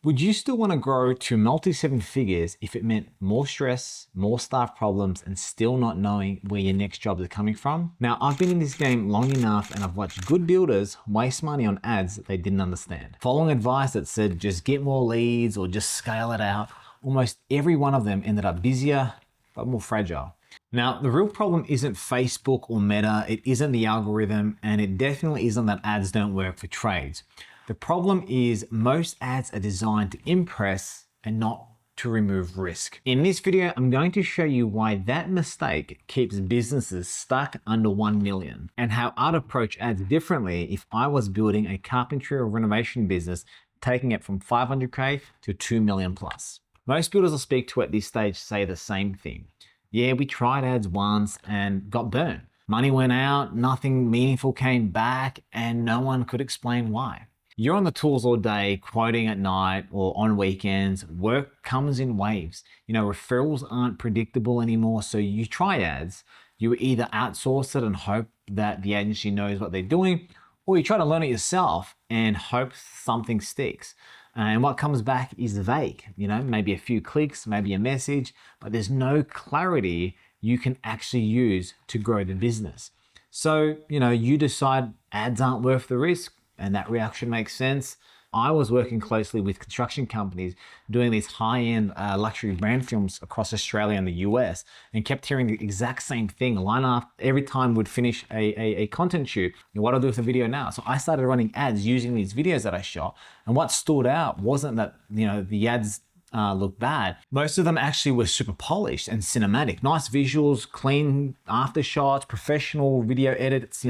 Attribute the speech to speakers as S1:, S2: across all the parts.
S1: Would you still want to grow to multi-seven figures if it meant more stress, more staff problems, and still not knowing where your next jobs are coming from? Now, I've been in this game long enough and I've watched good builders waste money on ads that they didn't understand. Following advice that said just get more leads or just scale it out, almost every one of them ended up busier but more fragile. Now, the real problem isn't Facebook or Meta, it isn't the algorithm, and it definitely isn't that ads don't work for trades. The problem is most ads are designed to impress and not to remove risk. In this video, I'm going to show you why that mistake keeps businesses stuck under 1 million and how I'd approach ads differently if I was building a carpentry or renovation business, taking it from 500K to 2 million plus. Most builders I speak to at this stage say the same thing. Yeah, we tried ads once and got burned. Money went out, nothing meaningful came back, and no one could explain why. You're on the tools all day, quoting at night or on weekends. Work comes in waves. Referrals aren't predictable anymore, so you try ads. You either outsource it and hope that the agency knows what they're doing, or you try to learn it yourself and hope something sticks. And what comes back is vague, maybe a few clicks, maybe a message, but there's no clarity you can actually use to grow the business. So, you decide ads aren't worth the risk, and that reaction makes sense. I was working closely with construction companies doing these high-end luxury brand films across Australia and the US, and kept hearing the exact same thing line up every time we'd finish a content shoot. What do I do with the video now? So I started running ads using these videos that I shot, and what stood out wasn't that the ads look bad. Most of them actually were super polished and cinematic, nice visuals, clean after shots, professional video edits,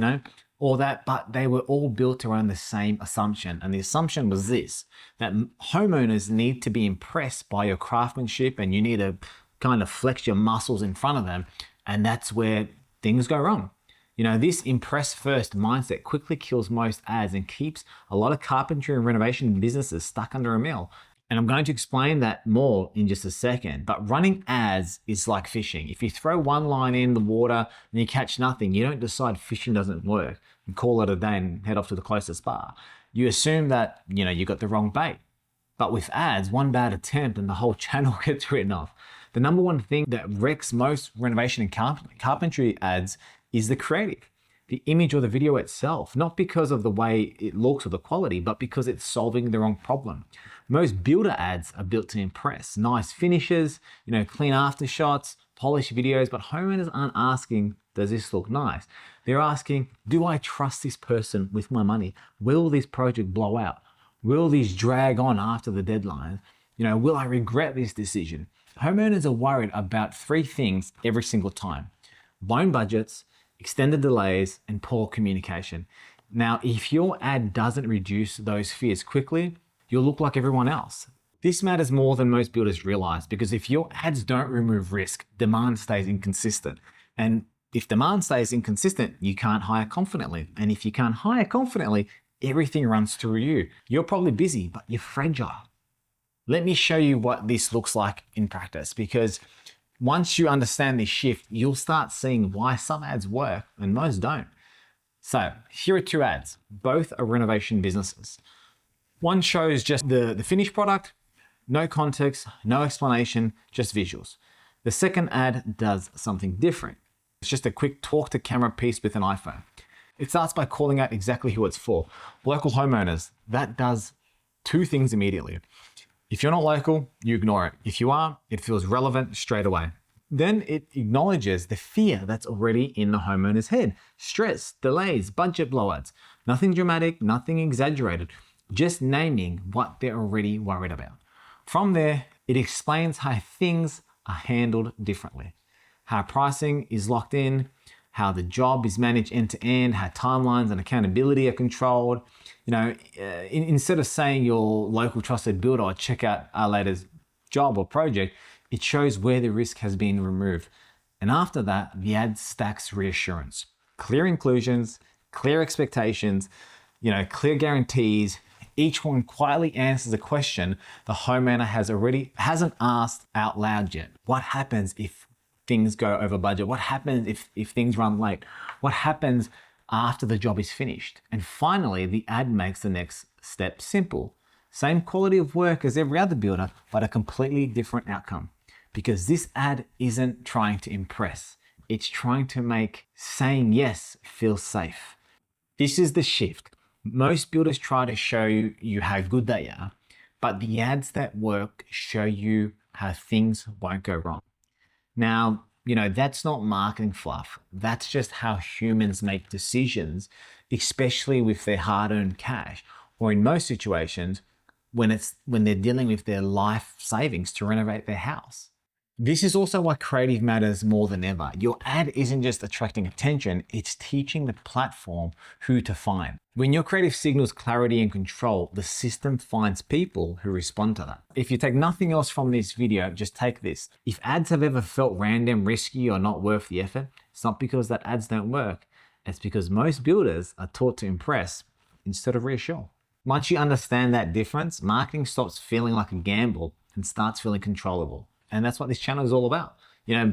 S1: all that, but they were all built around the same assumption. And the assumption was this, that homeowners need to be impressed by your craftsmanship and you need to kind of flex your muscles in front of them. And that's where things go wrong. This impress first mindset quickly kills most ads and keeps a lot of carpentry and renovation businesses stuck under a mill. And I'm going to explain that more in just a second. But running ads is like fishing. If you throw one line in the water and you catch nothing, you don't decide fishing doesn't work and call it a day and head off to the closest bar. You assume that, you got the wrong bait. But with ads, one bad attempt and the whole channel gets written off. The number one thing that wrecks most renovation and carpentry ads is the creative. The image or the video itself, not because of the way it looks or the quality, but because it's solving the wrong problem. Most builder ads are built to impress. Nice finishes, clean after shots, polished videos, but homeowners aren't asking, does this look nice? They're asking, do I trust this person with my money? Will this project blow out? Will these drag on after the deadline? Will I regret this decision? Homeowners are worried about three things every single time: blown budgets, extended delays, and poor communication. Now, if your ad doesn't reduce those fears quickly, you'll look like everyone else. This matters more than most builders realize, because if your ads don't remove risk, demand stays inconsistent. And if demand stays inconsistent, you can't hire confidently. And if you can't hire confidently, everything runs through you. You're probably busy, but you're fragile. Let me show you what this looks like in practice, because once you understand this shift, you'll start seeing why some ads work and most don't. So here are two ads. Both are renovation businesses. One shows just the finished product, no context, no explanation, just visuals. The second ad does something different. It's just a quick talk to camera piece with an iPhone. It starts by calling out exactly who it's for. Local homeowners. That does two things immediately. If you're not local, you ignore it. If you are, it feels relevant straight away. Then it acknowledges the fear that's already in the homeowner's head. Stress, delays, budget blowouts. Nothing dramatic, nothing exaggerated. Just naming what they're already worried about. From there, it explains how things are handled differently. How pricing is locked in, how the job is managed end to end, how timelines and accountability are controlled. Instead of saying your local trusted builder or check out our latest job or project, it shows where the risk has been removed. And after that, the ad stacks reassurance. Clear inclusions, clear expectations, clear guarantees. Each one quietly answers a question the homeowner hasn't asked out loud yet. What happens if things go over budget? What happens if things run late? What happens after the job is finished? And finally, the ad makes the next step simple. Same quality of work as every other builder, but a completely different outcome. Because this ad isn't trying to impress. It's trying to make saying yes feel safe. This is the shift. Most builders try to show you how good they are, but the ads that work show you how things won't go wrong. Now, that's not marketing fluff. That's just how humans make decisions, especially with their hard-earned cash, or in most situations, when they're dealing with their life savings to renovate their house. This is also why creative matters more than ever. Your ad isn't just attracting attention, it's teaching the platform who to find. When your creative signals clarity and control, the system finds people who respond to that. If you take nothing else from this video, just take this. If ads have ever felt random, risky, or not worth the effort, it's not because that ads don't work. It's because most builders are taught to impress instead of reassure. Once you understand that difference, marketing stops feeling like a gamble and starts feeling controllable. And that's what this channel is all about.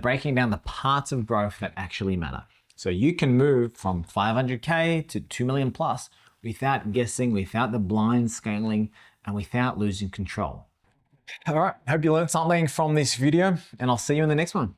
S1: Breaking down the parts of growth that actually matter. So you can move from 500K to 2 million plus without guessing, without the blind scaling, and without losing control. All right, hope you learned something from this video, and I'll see you in the next one.